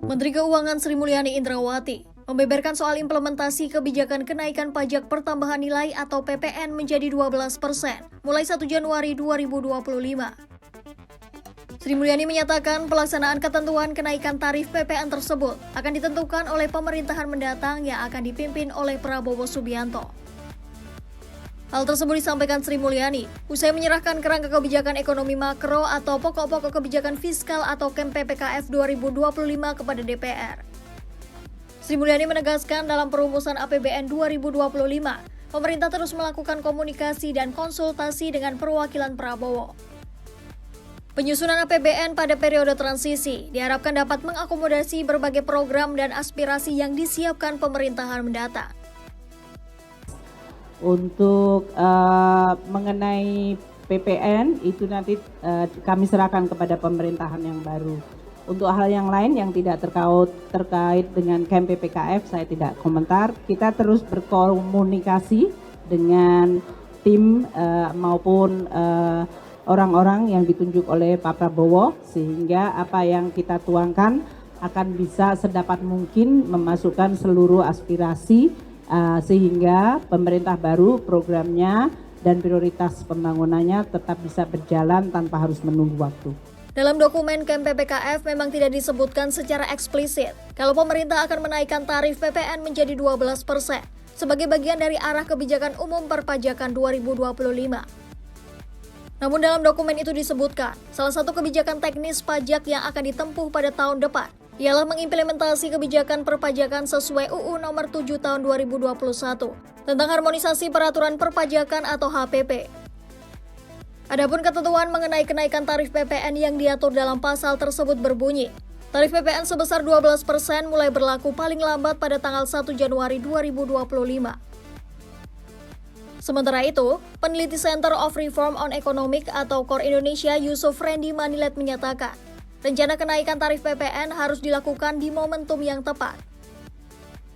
Menteri Keuangan Sri Mulyani Indrawati membeberkan soal implementasi kebijakan kenaikan pajak pertambahan nilai atau PPN menjadi 12% mulai 1 Januari 2025. Sri Mulyani menyatakan pelaksanaan ketentuan kenaikan tarif PPN tersebut akan ditentukan oleh pemerintahan mendatang yang akan dipimpin oleh Prabowo Subianto. Hal tersebut disampaikan Sri Mulyani usai menyerahkan kerangka kebijakan ekonomi makro atau pokok-pokok kebijakan fiskal atau KEM PPKF 2025 kepada DPR. Sri Mulyani menegaskan dalam perumusan APBN 2025, pemerintah terus melakukan komunikasi dan konsultasi dengan perwakilan Prabowo. Penyusunan APBN pada periode transisi diharapkan dapat mengakomodasi berbagai program dan aspirasi yang disiapkan pemerintahan mendatang. Untuk mengenai PPN itu nanti kami serahkan kepada pemerintahan yang baru. Untuk hal yang lain yang tidak terkait dengan KEM PPKF saya tidak komentar. Kita terus berkomunikasi dengan tim maupun orang-orang yang ditunjuk oleh Pak Prabowo sehingga apa yang kita tuangkan akan bisa sedapat mungkin memasukkan seluruh aspirasi sehingga pemerintah baru programnya dan prioritas pembangunannya tetap bisa berjalan tanpa harus menunggu waktu. Dalam dokumen KEM PPKF memang tidak disebutkan secara eksplisit kalau pemerintah akan menaikkan tarif PPN menjadi 12% sebagai bagian dari arah kebijakan umum perpajakan 2025. Namun dalam dokumen itu disebutkan salah satu kebijakan teknis pajak yang akan ditempuh pada tahun depan ialah mengimplementasi kebijakan perpajakan sesuai UU Nomor 7 Tahun 2021 tentang harmonisasi peraturan perpajakan atau HPP. Adapun ketentuan mengenai kenaikan tarif PPN yang diatur dalam pasal tersebut berbunyi, tarif PPN sebesar 12% mulai berlaku paling lambat pada tanggal 1 Januari 2025. Sementara itu, peneliti Center of Reform on Economic atau KOR Indonesia Yusuf Randy Manilet menyatakan, rencana kenaikan tarif PPN harus dilakukan di momentum yang tepat.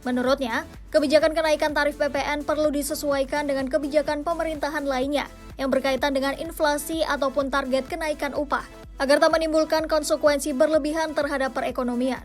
Menurutnya, kebijakan kenaikan tarif PPN perlu disesuaikan dengan kebijakan pemerintahan lainnya yang berkaitan dengan inflasi ataupun target kenaikan upah, agar tak menimbulkan konsekuensi berlebihan terhadap perekonomian.